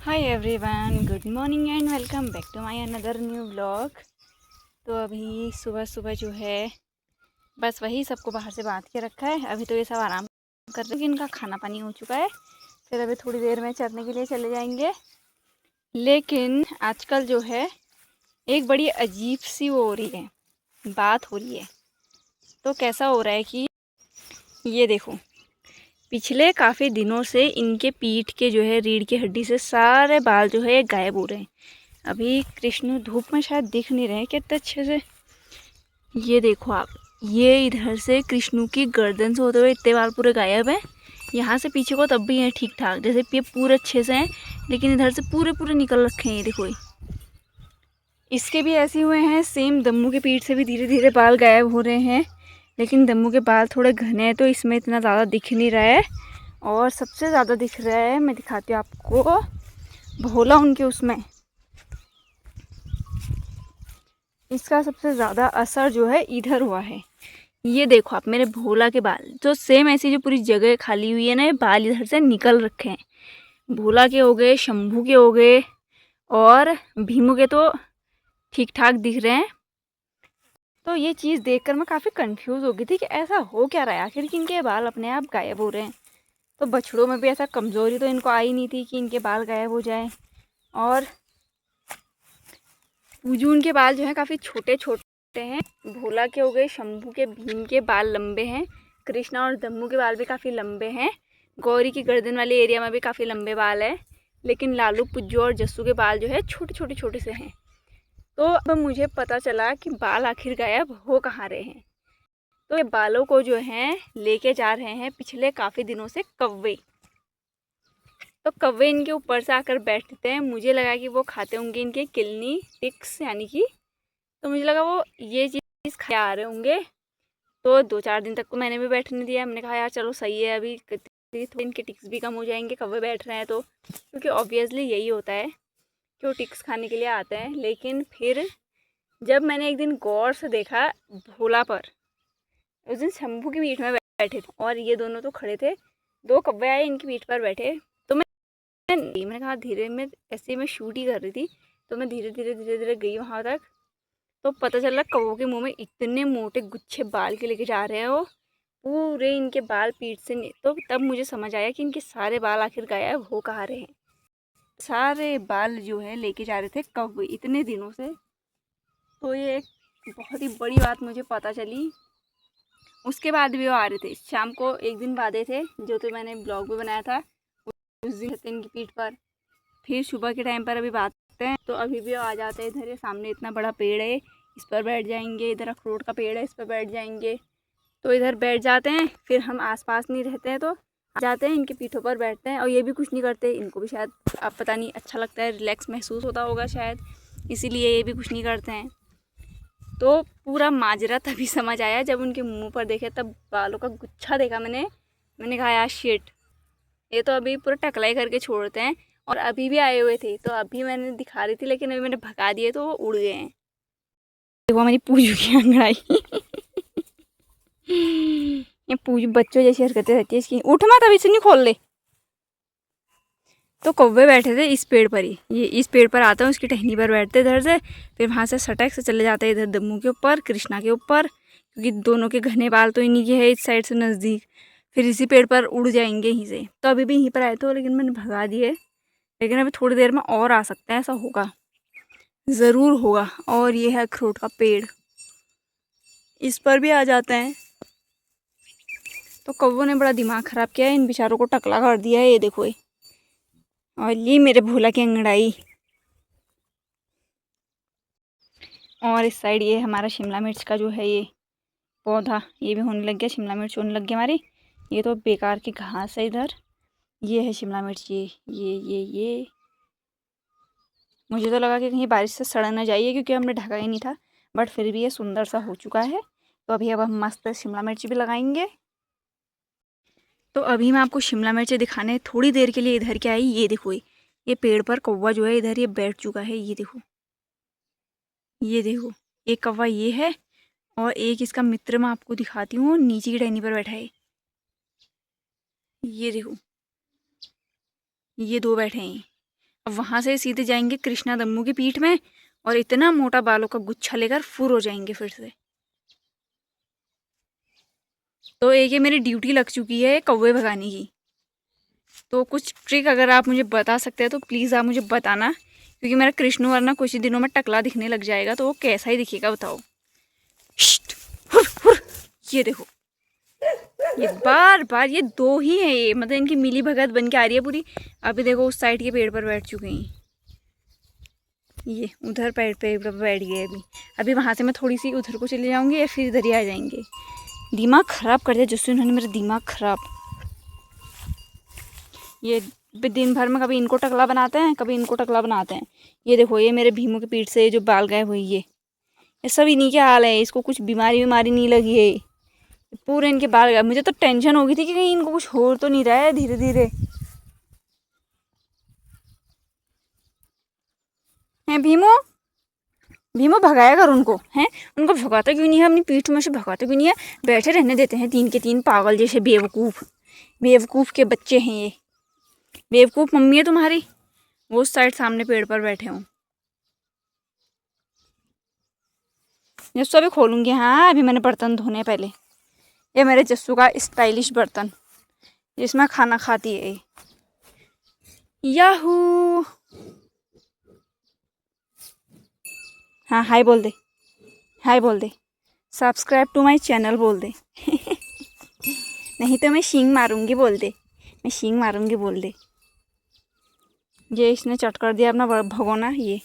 Hi everyone, good morning and welcome back to my another new vlog. तो अभी सुबह सुबह जो है बस वही सबको बाहर से बांध के रखा है। अभी तो ये सब आराम कर रहे हैं, इनका खाना पानी हो चुका है। फिर अभी थोड़ी देर में चरने के लिए चले जाएंगे। लेकिन आजकल जो है एक बड़ी अजीब सी वो हो रही है, बात हो रही है। तो कैसा हो रहा है कि ये देखो, पिछले काफ़ी दिनों से इनके पीठ के जो है रीढ़ की हड्डी से सारे बाल जो है गायब हो रहे हैं। अभी कृष्ण धूप में शायद दिख नहीं रहे कितने अच्छे से। ये देखो आप, ये इधर से कृष्णु की गर्दन से होते हुए इतने बाल पूरे गायब हैं। यहाँ से पीछे को तब भी हैं ठीक ठाक, जैसे ये पूरे अच्छे से हैं, लेकिन इधर से पूरे पूरे निकल रखे हैं। ये देखो, इसके भी ऐसे हुए हैं सेम। दम्मू के पीठ से भी धीरे धीरे बाल गायब हो रहे हैं, लेकिन दम्मू के बाल थोड़े घने हैं तो इसमें इतना ज़्यादा दिख नहीं रहा है। और सबसे ज़्यादा दिख रहा है, मैं दिखाती हूँ आपको, भोला उनके उसमें इसका सबसे ज़्यादा असर जो है इधर हुआ है। ये देखो आप, मेरे भोला के बाल जो सेम ऐसी जो पूरी जगह खाली हुई है ना, ये बाल इधर से निकल रखे हैं। भोला के हो गए, शंभू के हो गए, और भीमू के तो ठीक ठाक दिख रहे हैं। तो ये चीज़ देखकर मैं काफ़ी कंफ्यूज हो गई थी कि ऐसा हो क्या रहा है आखिर कि इनके बाल अपने आप गायब हो रहे हैं। तो बछड़ों में भी ऐसा कमज़ोरी तो इनको आई नहीं थी कि इनके बाल गायब हो जाए। और पूजून के बाल जो हैं काफ़ी छोटे छोटे हैं। भोला के हो गए, शंभू के, भीम के बाल लंबे हैं। कृष्णा और दम्मू के बाल भी काफ़ी लंबे हैं। गौरी की गर्दन वाले एरिया में भी काफ़ी लंबे बाल हैं। लेकिन लालू, पुज्जू और जस्सू के बाल जो है छोटे छोटे छोटे से हैं। तो अब मुझे पता चला कि बाल आखिर गायब हो कहाँ रहे हैं। तो ये बालों को जो हैं लेके जा रहे हैं पिछले काफ़ी दिनों से कौवे। तो कौवे इनके ऊपर से आकर बैठते हैं। मुझे लगा कि वो खाते होंगे इनके किलनी टिक्स, यानी कि, तो मुझे लगा वो ये चीज़ खा आ रहे होंगे। तो 2-4 दिन तक तो मैंने भी बैठने दिया। मैंने कहा यार चलो सही है, अभी थोड़े इनके टिक्स भी कम हो जाएंगे, कौवे बैठ रहे हैं तो, क्योंकि ऑब्वियसली यही होता है कि वो टिक्स खाने के लिए आते हैं। लेकिन फिर जब मैंने एक दिन गौर से देखा भोला पर, उस दिन शंभू की पीठ में बैठे थे और ये दोनों तो खड़े थे, 2 कौवे आए इनकी पीठ पर बैठे। तो मैंने कहा धीरे में, ऐसे मैं शूट ही कर रही थी, तो मैं धीरे धीरे गई वहाँ तक। तो पता चला कौवों के मुंह में इतने मोटे गुच्छे बाल के लेके जा रहे हैं वो, पूरे इनके बाल पीठ से तो तब मुझे समझ आया कि इनके सारे बाल आखिर गायब हो कहाँ रहे हैं। सारे बाल जो है लेके जा रहे थे कौवे इतने दिनों से। तो ये एक बहुत ही बड़ी बात मुझे पता चली। उसके बाद भी वो आ रहे थे शाम को, एक दिन बाद थे जो, तो मैंने ब्लॉग भी बनाया था उस दिन इनकी पीठ पर। फिर सुबह के टाइम पर अभी बात करते हैं, तो अभी भी आ जाते हैं इधर। ये सामने इतना बड़ा पेड़ है, इस पर बैठ जाएंगे। इधर अखरोट का पेड़ है, इस पर बैठ जाएंगे। तो इधर बैठ जाते हैं। फिर हम आसपास नहीं रहते हैं तो आ जाते हैं, इनके पीठों पर बैठते हैं। और ये भी कुछ नहीं करते, इनको भी शायद अब पता नहीं अच्छा लगता है, रिलैक्स महसूस होता होगा शायद, इसीलिए ये भी कुछ नहीं करते हैं। तो पूरा माजरा तभी समझ आया जब उनके मुंह पर देखे, तब बालों का गुच्छा देखा मैंने कहा यार शिट, ये तो अभी पूरा टकलाई करके छोड़ते हैं। और अभी भी आए हुए थे, तो अभी मैंने दिखा रही थी, लेकिन अभी मैंने भगा दिए तो वो उड़ गए हैं। देखो मेरी पूजू की अंगड़ाई ये पूजू बच्चों जैसी हरकतें रहती है इसकी। उठ मत, अभी से नहीं खोल ले। तो कौवे बैठे थे इस पेड़ पर ही, ये इस पेड़ पर आते हैं, उसकी टहनी पर बैठते इधर से। फिर वहाँ से सटक से चले जाते हैं इधर दम्मू के ऊपर, कृष्णा के ऊपर, क्योंकि दोनों के घने बाल तो इन्हीं के है इस साइड से नज़दीक। फिर इसी पेड़ पर उड़ जाएंगे यहीं से। तो अभी भी यहीं पर आए थे, लेकिन मैंने भगा दिए। लेकिन अभी थोड़ी देर में और आ सकते हैं, ऐसा होगा, ज़रूर होगा। और ये है अखरोट का पेड़, इस पर भी आ जाते हैं। तो कौवों ने बड़ा दिमाग ख़राब किया है, इन बेचारों को टकला कर दिया है, ये देखो ये। और ये मेरे भोला की अंगड़ाई। और इस साइड ये हमारा शिमला मिर्च का जो है ये पौधा, ये भी होने लग गया, शिमला मिर्च होने लग गई हमारी। ये तो बेकार की घास है इधर। ये है शिमला मिर्च, ये मुझे तो लगा कि कहीं बारिश से सड़ न जाइए, क्योंकि हमने ढका ही नहीं था। बट फिर भी ये सुंदर सा हो चुका है। तो अभी अब हम मस्त शिमला मिर्च भी लगाएंगे। तो अभी मैं आपको शिमला मिर्च दिखाने थोड़ी देर के लिए इधर के आई। ये देखो ये पेड़ पर कौवा जो है इधर ये बैठ चुका है। ये देखो, ये देखो, एक कौवा ये है, और एक इसका मित्र मैं आपको दिखाती हूँ, नीचे की टहनी पर बैठा है। ये देखो, ये 2 बैठे हैं। अब वहाँ से सीधे जाएंगे कृष्णा दम्मू की पीठ में और इतना मोटा बालों का गुच्छा लेकर फुर हो जाएंगे फिर से। तो एक ये मेरी ड्यूटी लग चुकी है कौवे भगाने की। तो कुछ ट्रिक अगर आप मुझे बता सकते हैं तो प्लीज़ आप मुझे बताना, क्योंकि मेरा कृष्णू वरना कुछ ही दिनों में टकला दिखने लग जाएगा। तो वो कैसा ही दिखेगा बताओ। हुर, हुर, ये देखो, ये बार बार ये दो ही है, ये मतलब इनकी मिली भगत बन के आ रही है पूरी। अभी देखो उस साइड के पेड़ पर बैठ चुके हैं, ये उधर पेड़ पर बैठ गए। अभी वहाँ से मैं थोड़ी सी उधर को चले जाऊँगी या फिर इधर ही आ जाएंगे। दिमाग ख़राब कर दिया जिससे उन्होंने मेरा दिमाग ख़राब। ये दिन भर में कभी इनको टकला बनाते हैं, कभी इनको टकला बनाते हैं। ये देखो, ये मेरे भीमों के पीठ से जो बाल गए हुए ये सब इन्हीं के हाल है। इसको कुछ बीमारी नहीं लगी है, पूरे इनके बाल गए। मुझे तो टेंशन हो गई थी कि कहीं इनको कुछ हो तो नहीं रहा है धीरे धीरे। हैं भीमो, भीमो भगाया कर उनको, हैं उनको भगाते क्यों नहीं है? अपनी पीठ में से भगाते क्यों नहीं है? बैठे रहने देते हैं तीन के तीन पागल जैसे बेवकूफ़। बेवकूफ़ के बच्चे हैं ये। बेवकूफ़ मम्मी है तुम्हारी, वो उस साइड सामने पेड़ पर बैठे हों। जस्सू अभी खोलूँगी। हाँ अभी मैंने बर्तन धोने पहले। ये मेरे जस्सू का स्टाइलिश बर्तन जिसमें खाना खाती है। याहू, हाँ हाय बोल दे, हाय बोल दे, सब्सक्राइब टू माय चैनल बोल दे। नहीं तो मैं शींग मारूंगी बोल दे, मैं शींग मारूंगी बोल दे। ये इसने चट कर दिया अपना भगोना ये।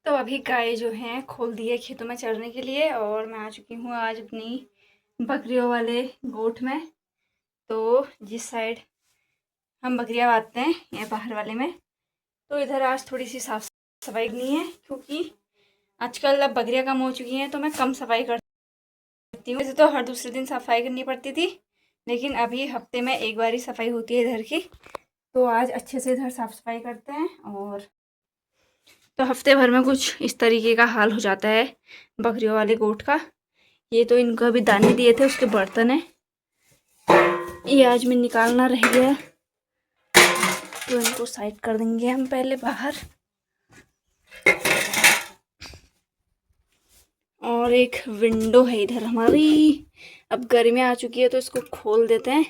तो अभी गाय जो हैं खोल दिए खेतों में चरने के लिए और मैं आ चुकी हूँ आज अपनी बकरियों वाले गोठ में। तो जिस साइड हम बकरियाँ बांधते हैं या बाहर वाले में, तो इधर आज थोड़ी सी साफ सफाई करनी है, क्योंकि आजकल अब बकरियाँ कम हो चुकी हैं तो मैं कम सफाई करती हूँ। वैसे तो हर दूसरे दिन सफाई करनी पड़ती थी, लेकिन अभी हफ्ते में एक बार ही सफाई होती है इधर की। तो आज अच्छे से इधर साफ़ सफाई करते हैं। और तो हफ्ते भर में कुछ इस तरीके का हाल हो जाता है बकरियों वाले गोठ का। ये तो इनको अभी दाने दिए थे उसके बर्तन है, ये आज में निकालना रह गया, तो इनको साइड कर देंगे हम पहले बाहर। और एक विंडो है इधर हमारी, अब गर्मी आ चुकी है तो इसको खोल देते हैं।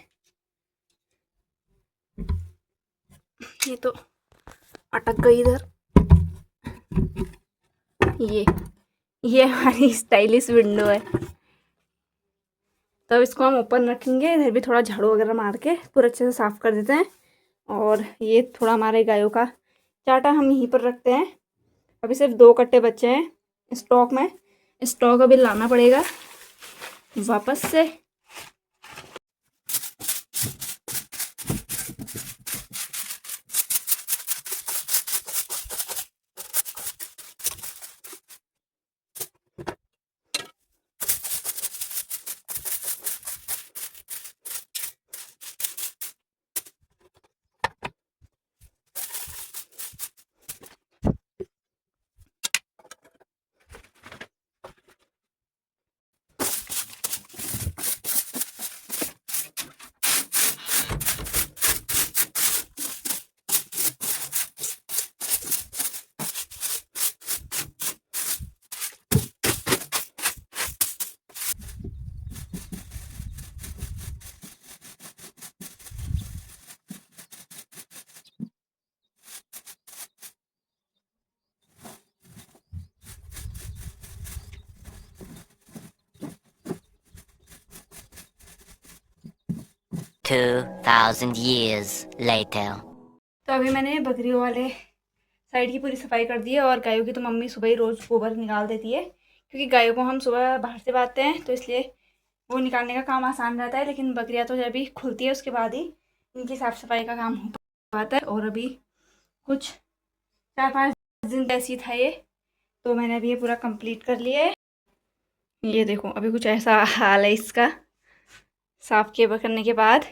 ये तो अटक गई इधर। ये हमारी स्टाइलिश विंडो है। तब इसको हम ओपन रखेंगे, इधर भी थोड़ा झाड़ू वगैरह मार के पूरा अच्छे से साफ़ कर देते हैं। और ये थोड़ा हमारे गायों का चाटा हम यहीं पर रखते हैं। अभी सिर्फ 2 कट्टे बचे हैं स्टॉक में, स्टॉक अभी लाना पड़ेगा वापस से। $2,000 years later. तो अभी मैंने बकरियों वाले साइड की पूरी सफाई कर दी है। और गायों की तो मम्मी सुबह ही रोज़ गोबर निकाल देती है, क्योंकि गायों को हम सुबह बाहर से बांधते हैं तो इसलिए वो निकालने का काम आसान रहता है। लेकिन बकरियाँ तो जब भी खुलती है उसके बाद ही इनकी साफ़ सफाई का काम हो पाता है। और अभी कुछ 4-5 दिन ऐसी था ये, तो मैंने अभी ये पूरा कंप्लीट कर लिया है। ये देखो अभी कुछ ऐसा हाल है इसका साफ़ के करने के बाद।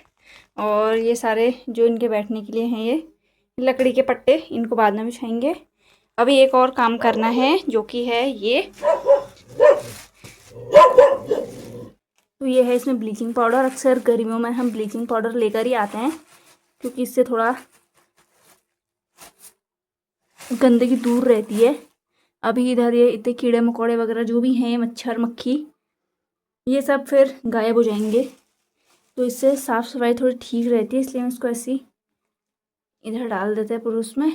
और ये सारे जो इनके बैठने के लिए हैं ये लकड़ी के पट्टे, इनको बाद में बिछाएंगे। अभी एक और काम करना है जो कि है ये, तो ये है इसमें ब्लीचिंग पाउडर। अक्सर गर्मियों में हम ब्लीचिंग पाउडर लेकर ही आते हैं, क्योंकि इससे थोड़ा गंदगी दूर रहती है। अभी इधर ये इतने कीड़े मकोड़े वगैरह जो भी हैं, मच्छर मक्खी, ये सब फिर गायब हो जाएंगे। तो इससे साफ़ सफाई थोड़ी ठीक रहती है, इसलिए हम इसको ऐसे ही इधर डाल देते हैं पूरे उसमें।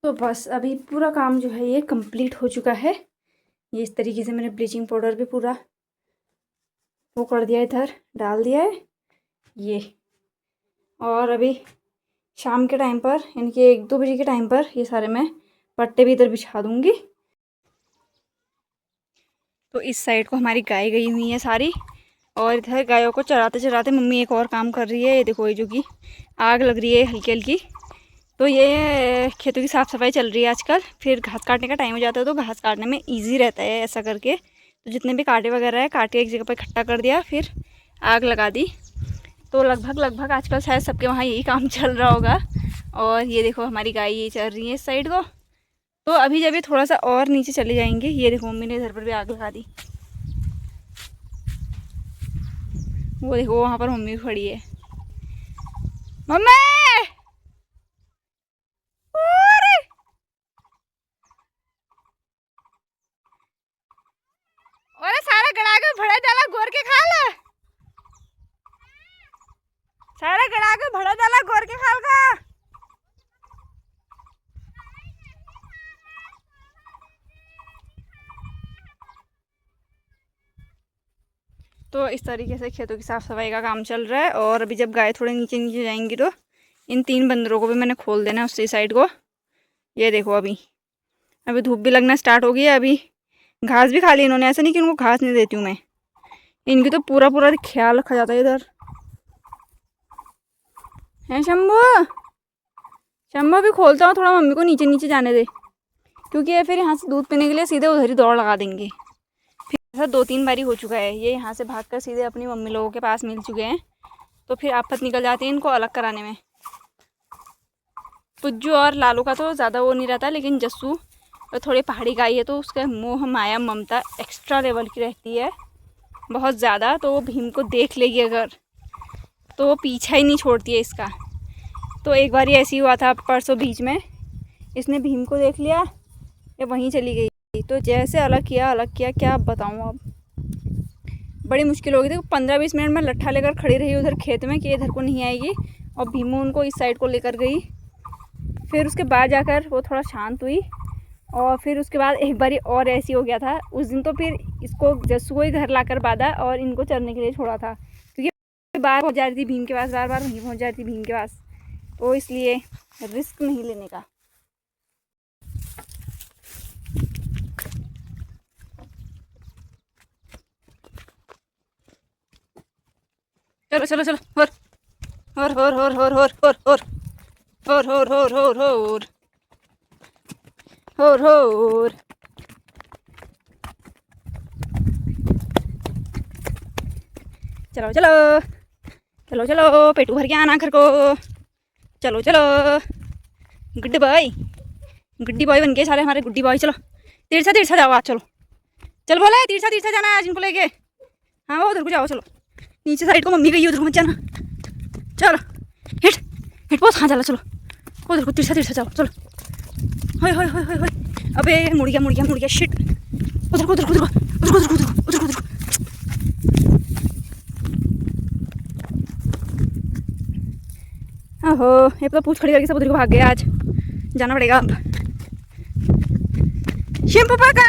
तो बस अभी पूरा काम जो है ये कंप्लीट हो चुका है। ये इस तरीके से मैंने ब्लीचिंग पाउडर भी पूरा वो कर दिया, इधर डाल दिया है ये। और अभी शाम के टाइम पर, यानी कि 1-2 बजे के टाइम पर, ये सारे मैं पट्टे भी इधर बिछा दूँगी। तो इस साइड को हमारी गाय गई हुई है सारी, और इधर गायों को चराते चराते मम्मी एक और काम कर रही है। ये देखो, ये जो कि आग लग रही है हल्की हल्की। तो ये खेतों की साफ़ सफाई चल रही है आजकल। फिर घास काटने का टाइम हो जाता है तो घास काटने में ईजी रहता है ऐसा करके। तो जितने भी कांटे वगैरह है, काटे एक जगह पर इकट्ठा कर दिया, फिर आग लगा दी। तो लगभग आजकल शायद सबके वहाँ यही काम चल रहा होगा। और ये देखो हमारी गाय ये चल रही है इस साइड को। तो अभी जब ये थोड़ा सा और नीचे चले जाएंगे, ये देखो मम्मी ने इधर पर भी आग लगा दी। वो देखो वहाँ पर मम्मी खड़ी है। मम्मी, अरे सारा गड़ा के भड़ा डाला गोर के खा ले, सारा गड़ा के भड़ा डाला गोर के खाल का। तो इस तरीके से खेतों की साफ़ सफाई का काम चल रहा है। और अभी जब गाय थोड़े नीचे नीचे जाएंगी तो इन 3 बंदरों को भी मैंने खोल देना है उससे साइड को। ये देखो अभी धूप भी लगना स्टार्ट हो गई है। अभी घास भी खा ली इन्होंने, ऐसा नहीं कि उनको घास नहीं देती हूँ मैं, इनकी तो पूरा ख्याल रखा जाता है इधर। है शंभू, शंभू भी खोलता हूँ, थोड़ा मम्मी को नीचे नीचे जाने दे, क्योंकि ये फिर यहाँ से दूध पीने के लिए सीधे उधर ही दौड़ लगा देंगे। फिर ऐसा 2-3 बारी हो चुका है, ये यहाँ से भागकर सीधे अपनी मम्मी लोगों के पास मिल चुके हैं। तो फिर आफत निकल जाती है इनको अलग कराने में। पुज्जू और लालू का तो ज़्यादा वो नहीं रहता, लेकिन जस्सू तो थोड़ी पहाड़ी गाय है, तो उसका मोह माया ममता एक्स्ट्रा लेवल की रहती है, बहुत ज़्यादा। तो वो भीम को देख लेगी अगर, तो वो पीछा ही नहीं छोड़ती है इसका। तो एक बार ऐसे ही हुआ था परसों बीच में, इसने भीम को देख लिया, ये वहीं चली गई। तो जैसे अलग किया क्या बताऊँ अब, बड़ी मुश्किल हो गई थी। 15-20 मिनट में लट्ठा लेकर खड़ी रही उधर खेत में कि इधर को नहीं आएगी, और भीमू उनको इस साइड को लेकर गई। फिर उसके बाद जाकर वो थोड़ा शांत हुई। और फिर उसके बाद एक बारी और ऐसी हो गया था उस दिन। तो फिर इसको जस्सू को ही घर लाकर बांधा और इनको चरने के लिए छोड़ा था, क्योंकि बार पहुँच जा रही थी भीम के पास, बार वहीं पहुँच जा रही थी भीम के पास। तो इसलिए रिस्क नहीं लेने का। चलो चलो चलो, और और और और और और और और और और और और और और चलो चलो चलो चलो, पेटू भर के आना घर को। चलो चलो, गुड्डी बॉय बन गए सारे हमारे गुड्डी बॉय। चलो तीर्था जाओ आज, चलो चल बोले तीर्था जाना है आज इनको लेके। हाँ वो उधर को जाओ, चलो नीचे साइड को मम्मी गई, उधर को मत जाना। चलो हिट बहुत, हाँ चलो चलो उधर को तीर्था जाओ, चलो। होय होय होय होय होय, अबे मुड़ गया शिट, उधर को ओहो, ये तो पूछ खड़ी करके सब उधर को भाग गया। आज जाना पड़ेगा अब। शैम्पू पकड़,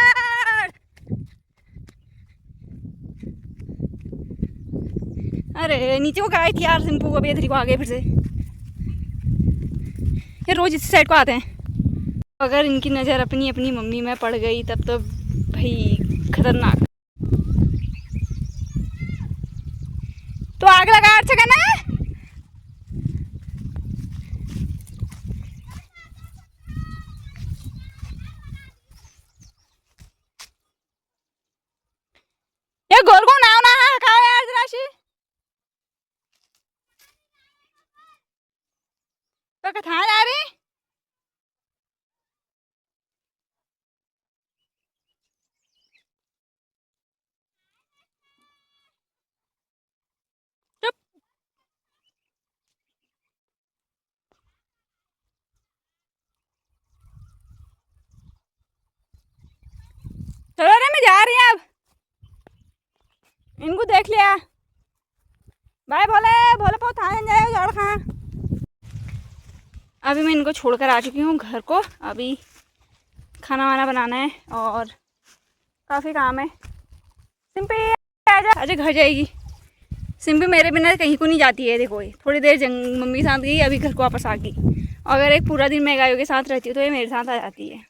अरे नीचे को गाय थी यार शैम्पू, अभी इधर को आ गए फिर से। ये रोज इस साइड को आते हैं। अगर इनकी नज़र अपनी मम्मी में पड़ गई तब तो भाई खतरनाक। तो आग लगा अच्छा ना। रही है अब, इनको देख लिया। बाय भोले भोले बहुत थाने जाए झाड़ खा। अभी मैं इनको छोड़कर आ चुकी हूँ घर को। अभी खाना वाना बनाना है और काफ़ी काम है। सिंपी आजा, अच्छा घर जाएगी। सिंपी मेरे बिना कहीं को नहीं जाती है। देखो ये थोड़ी देर मम्मी के साथ गई, अभी घर को वापस आ गई। अगर एक पूरा दिन मैं गायों के साथ रहती हूँ तो ये मेरे साथ आ जाती है।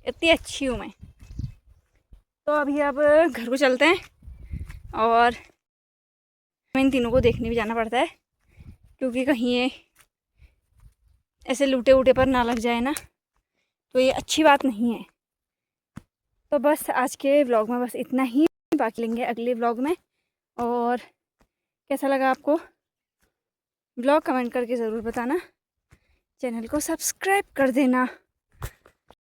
इतनी अच्छी हूँ मैं। तो अभी अब घर को चलते हैं और इन तीनों को देखने भी जाना पड़ता है क्योंकि कहीं ये ऐसे लूटे वूटे पर ना लग जाए ना, तो ये अच्छी बात नहीं है। तो बस आज के व्लॉग में बस इतना ही। बाकी लेंगे अगले व्लॉग में। और कैसा लगा आपको व्लॉग कमेंट करके ज़रूर बताना। चैनल को सब्सक्राइब कर देना।